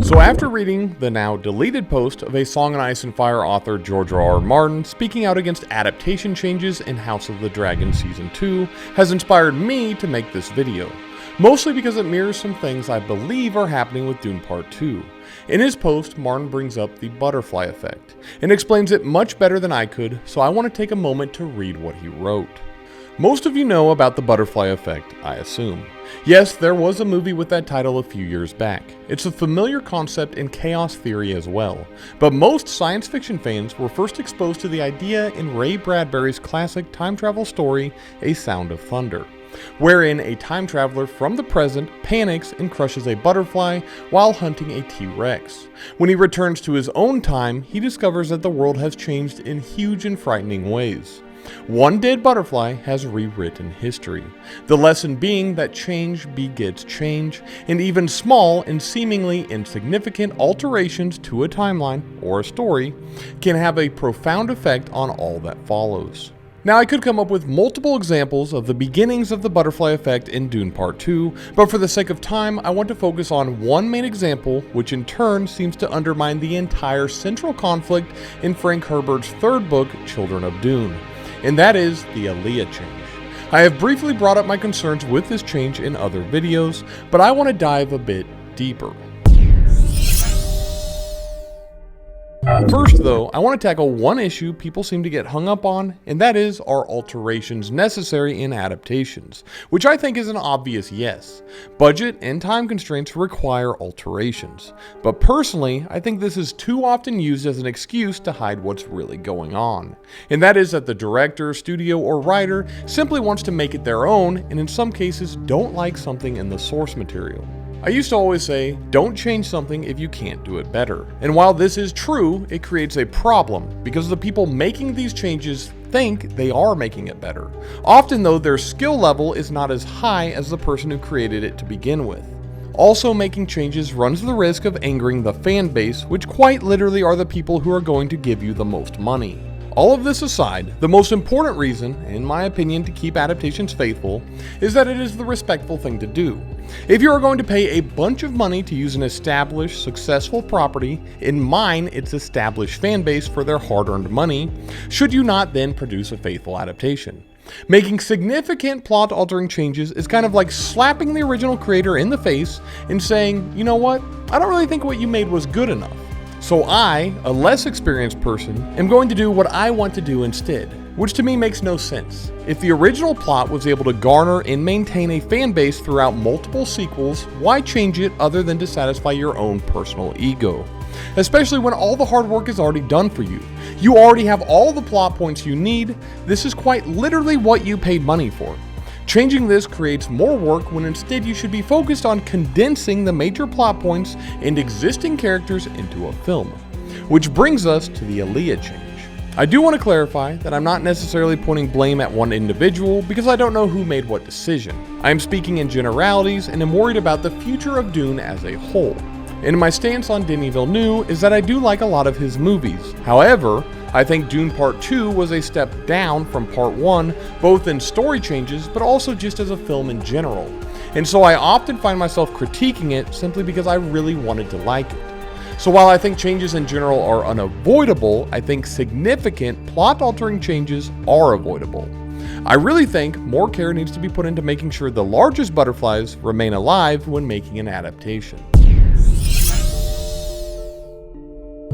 So after reading the now deleted post of A Song in Ice and Fire author George R.R. Martin speaking out against adaptation changes in House of the Dragon Season 2 has inspired me to make this video, mostly because it mirrors some things I believe are happening with Dune Part 2. In his post, Martin brings up the butterfly effect, and explains it much better than I could, so I want to take a moment to read what he wrote. Most of you know about the butterfly effect, I assume. Yes, there was a movie with that title a few years back. It's a familiar concept in chaos theory as well, but most science fiction fans were first exposed to the idea in Ray Bradbury's classic time travel story, A Sound of Thunder, wherein a time traveler from the present panics and crushes a butterfly while hunting a T-Rex. When he returns to his own time, he discovers that the world has changed in huge and frightening ways. One dead butterfly has rewritten history. The lesson being that change begets change, and even small and seemingly insignificant alterations to a timeline or a story can have a profound effect on all that follows. Now, I could come up with multiple examples of the beginnings of the butterfly effect in Dune Part 2, but for the sake of time, I want to focus on one main example, which in turn seems to undermine the entire central conflict in Frank Herbert's third book, Children of Dune, and that is the Alia change. I have briefly brought up my concerns with this change in other videos, but I want to dive a bit deeper. First though, I want to tackle one issue people seem to get hung up on, and that is, are alterations necessary in adaptations? Which I think is an obvious yes. Budget and time constraints require alterations. But personally, I think this is too often used as an excuse to hide what's really going on. And that is that the director, studio, or writer simply wants to make it their own, and in some cases don't like something in the source material. I used to always say, don't change something if you can't do it better. And while this is true, it creates a problem because the people making these changes think they are making it better. Often though, their skill level is not as high as the person who created it to begin with. Also, making changes runs the risk of angering the fan base, which quite literally are the people who are going to give you the most money. All of this aside, the most important reason, in my opinion, to keep adaptations faithful is that it is the respectful thing to do. If you are going to pay a bunch of money to use an established, successful property, and mine its established fan base for their hard-earned money, should you not then produce a faithful adaptation? Making significant plot-altering changes is kind of like slapping the original creator in the face and saying, you know what, I don't really think what you made was good enough. So I, a less experienced person, am going to do what I want to do instead, which to me makes no sense. If the original plot was able to garner and maintain a fan base throughout multiple sequels, why change it other than to satisfy your own personal ego? Especially when all the hard work is already done for you. You already have all the plot points you need. This is quite literally what you paid money for. Changing this creates more work when instead you should be focused on condensing the major plot points and existing characters into a film. Which brings us to the Alia change. I do want to clarify that I'm not necessarily pointing blame at one individual because I don't know who made what decision. I am speaking in generalities and am worried about the future of Dune as a whole. And my stance on Denis Villeneuve is that I do like a lot of his movies. However, I think Dune Part 2 was a step down from Part 1, both in story changes, but also just as a film in general. And so I often find myself critiquing it simply because I really wanted to like it. So while I think changes in general are unavoidable, I think significant plot-altering changes are avoidable. I really think more care needs to be put into making sure the largest butterflies remain alive when making an adaptation.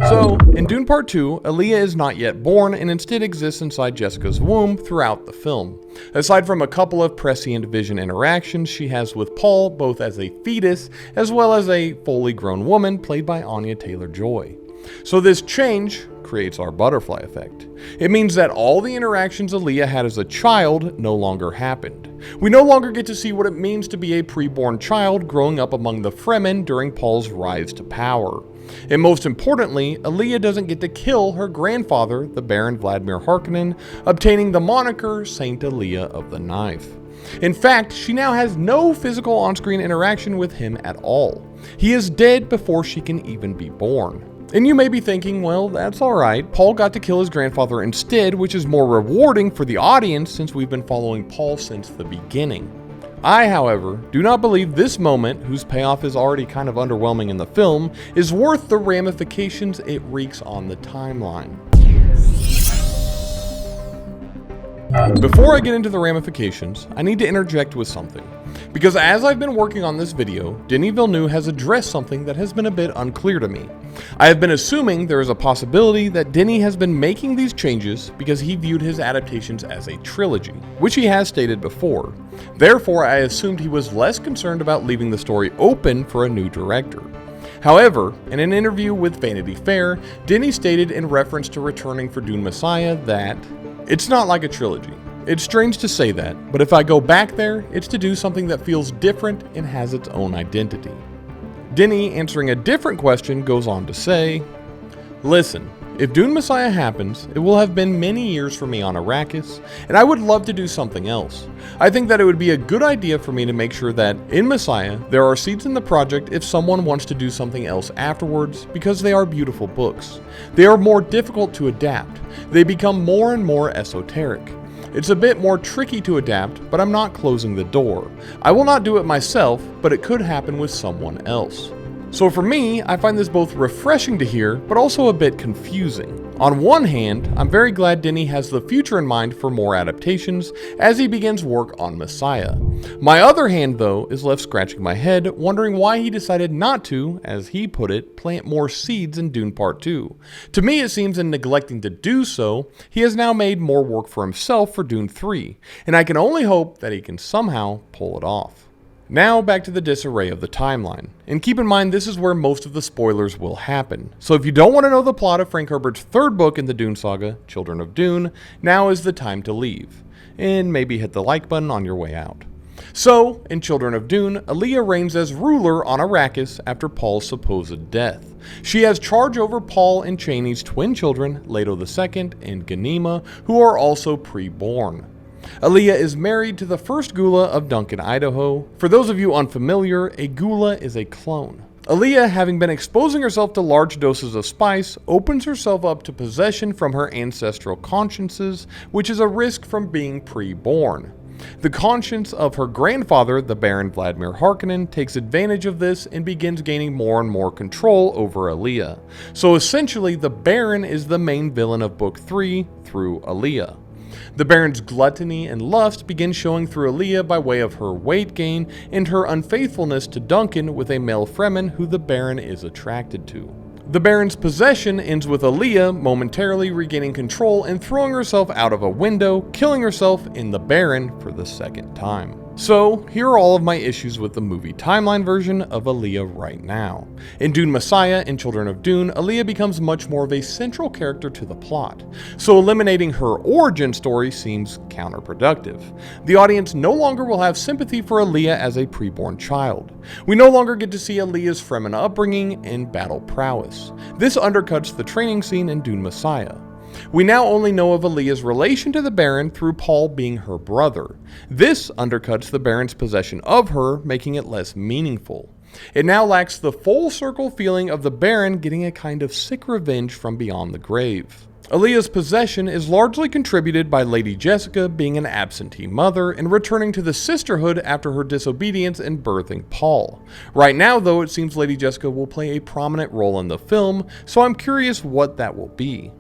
So, in Dune Part 2, Alia is not yet born and instead exists inside Jessica's womb throughout the film. Aside from a couple of prescient vision interactions she has with Paul, both as a fetus as well as a fully grown woman played by Anya Taylor-Joy. So this change creates our butterfly effect. It means that all the interactions Alia had as a child no longer happened. We no longer get to see what it means to be a preborn child growing up among the Fremen during Paul's rise to power. And most importantly, Alia doesn't get to kill her grandfather, the Baron Vladimir Harkonnen, obtaining the moniker Saint Alia of the Knife. In fact, she now has no physical on-screen interaction with him at all. He is dead before she can even be born. And you may be thinking, well, that's alright, Paul got to kill his grandfather instead, which is more rewarding for the audience since we've been following Paul since the beginning. I, however, do not believe this moment, whose payoff is already kind of underwhelming in the film, is worth the ramifications it wreaks on the timeline. Before I get into the ramifications, I need to interject with something. Because as I've been working on this video, Denis Villeneuve has addressed something that has been a bit unclear to me. I have been assuming there is a possibility that Denis has been making these changes because he viewed his adaptations as a trilogy, which he has stated before. Therefore, I assumed he was less concerned about leaving the story open for a new director. However, in an interview with Vanity Fair, Denis stated in reference to returning for Dune Messiah that, "It's not like a trilogy. It's strange to say that, but if I go back there, it's to do something that feels different and has its own identity." Denis, answering a different question, goes on to say, "Listen, if Dune Messiah happens, it will have been many years for me on Arrakis, and I would love to do something else. I think that it would be a good idea for me to make sure that, in Messiah, there are seeds in the project if someone wants to do something else afterwards, because they are beautiful books. They are more difficult to adapt. They become more and more esoteric. It's a bit more tricky to adapt, but I'm not closing the door. I will not do it myself, but it could happen with someone else." So for me, I find this both refreshing to hear, but also a bit confusing. On one hand, I'm very glad Denis has the future in mind for more adaptations as he begins work on Messiah. My other hand, though, is left scratching my head, wondering why he decided not to, as he put it, plant more seeds in Dune Part 2. To me, it seems in neglecting to do so, he has now made more work for himself for Dune 3, and I can only hope that he can somehow pull it off. Now back to the disarray of the timeline, and keep in mind this is where most of the spoilers will happen, so if you don't want to know the plot of Frank Herbert's third book in the Dune Saga, Children of Dune, now is the time to leave, and maybe hit the like button on your way out. So, in Children of Dune, Alia reigns as ruler on Arrakis after Paul's supposed death. She has charge over Paul and Chani's twin children, Leto II and Ghanima, who are also pre-born. Alia is married to the first Gula of Duncan, Idaho. For those of you unfamiliar, a Gula is a clone. Alia, having been exposing herself to large doses of spice, opens herself up to possession from her ancestral consciences, which is a risk from being pre-born. The conscience of her grandfather, the Baron Vladimir Harkonnen, takes advantage of this and begins gaining more and more control over Alia. So essentially, the Baron is the main villain of Book 3 through Alia. The Baron's gluttony and lust begin showing through Alia by way of her weight gain and her unfaithfulness to Duncan with a male Fremen who the Baron is attracted to. The Baron's possession ends with Alia momentarily regaining control and throwing herself out of a window, killing herself in the Baron for the second time. So, here are all of my issues with the movie timeline version of Alia right now. In Dune Messiah and Children of Dune, Alia becomes much more of a central character to the plot, so eliminating her origin story seems counterproductive. The audience no longer will have sympathy for Alia as a preborn child. We no longer get to see Alia's Fremen upbringing and battle prowess. This undercuts the training scene in Dune Messiah. We now only know of Alia's relation to the Baron through Paul being her brother. This undercuts the Baron's possession of her, making it less meaningful. It now lacks the full circle feeling of the Baron getting a kind of sick revenge from beyond the grave. Alia's possession is largely contributed by Lady Jessica being an absentee mother and returning to the sisterhood after her disobedience in birthing Paul. Right now, though, it seems Lady Jessica will play a prominent role in the film, so I'm curious what that will be.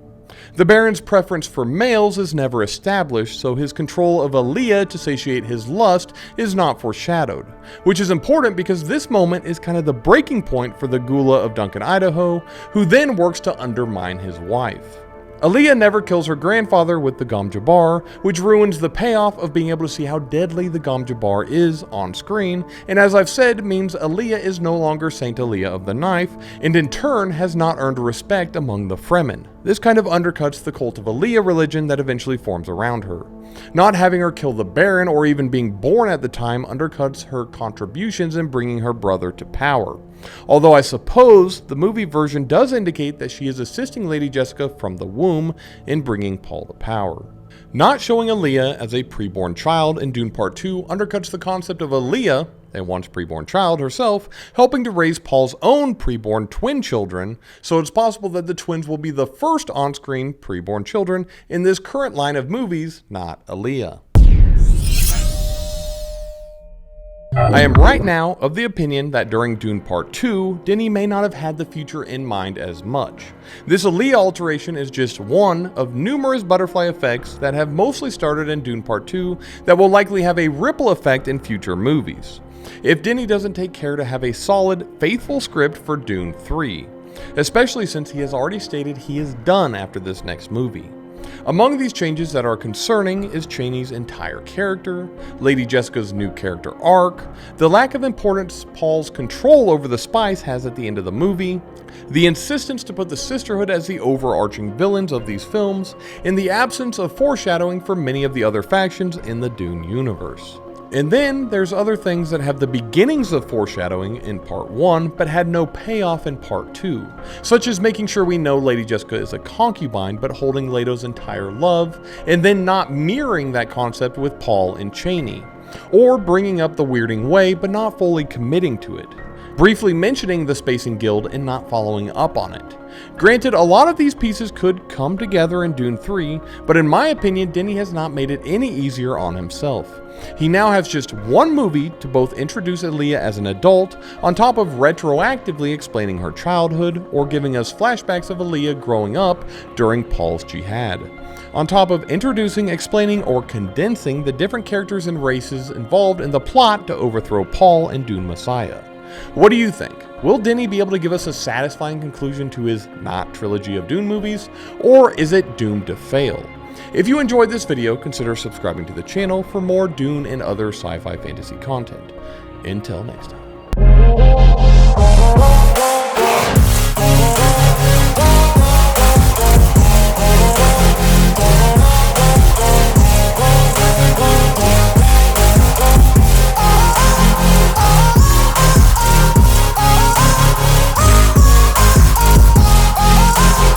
The Baron's preference for males is never established, so his control of Alia to satiate his lust is not foreshadowed, which is important because this moment is kind of the breaking point for the Gula of Duncan, Idaho, who then works to undermine his wife. Alia never kills her grandfather with the Gom Jabbar, which ruins the payoff of being able to see how deadly the Gom Jabbar is on screen, and as I've said, means Alia is no longer Saint Alia of the Knife, and in turn has not earned respect among the Fremen. This kind of undercuts the cult of Alia religion that eventually forms around her. Not having her kill the Baron or even being born at the time undercuts her contributions in bringing her brother to power. Although I suppose the movie version does indicate that she is assisting Lady Jessica from the womb in bringing Paul to power. Not showing Alia as a preborn child in Dune Part 2 undercuts the concept of Alia, a once preborn child herself, helping to raise Paul's own preborn twin children, so it's possible that the twins will be the first on-screen preborn children in this current line of movies, not Alia. I am right now of the opinion that during Dune Part 2, Denis may not have had the future in mind as much. This Alia alteration is just one of numerous butterfly effects that have mostly started in Dune Part 2 that will likely have a ripple effect in future movies, if Denis doesn't take care to have a solid, faithful script for Dune 3, especially since he has already stated he is done after this next movie. Among these changes that are concerning is Chani's entire character, Lady Jessica's new character arc, the lack of importance Paul's control over the spies has at the end of the movie, the insistence to put the Sisterhood as the overarching villains of these films, and the absence of foreshadowing for many of the other factions in the Dune universe. And then there's other things that have the beginnings of foreshadowing in Part 1 but had no payoff in Part 2, such as making sure we know Lady Jessica is a concubine but holding Leto's entire love, and then not mirroring that concept with Paul and Chani, or bringing up the weirding way but not fully committing to it, briefly mentioning the Spacing Guild and not following up on it. Granted, a lot of these pieces could come together in Dune 3, but in my opinion, Denis has not made it any easier on himself. He now has just one movie to both introduce Alia as an adult, on top of retroactively explaining her childhood, or giving us flashbacks of Alia growing up during Paul's jihad, on top of introducing, explaining, or condensing the different characters and races involved in the plot to overthrow Paul and Dune Messiah. What do you think? Will Denis be able to give us a satisfying conclusion to his not trilogy of Dune movies, or is it doomed to fail? If you enjoyed this video, consider subscribing to the channel for more Dune and other sci-fi fantasy content. Until next time.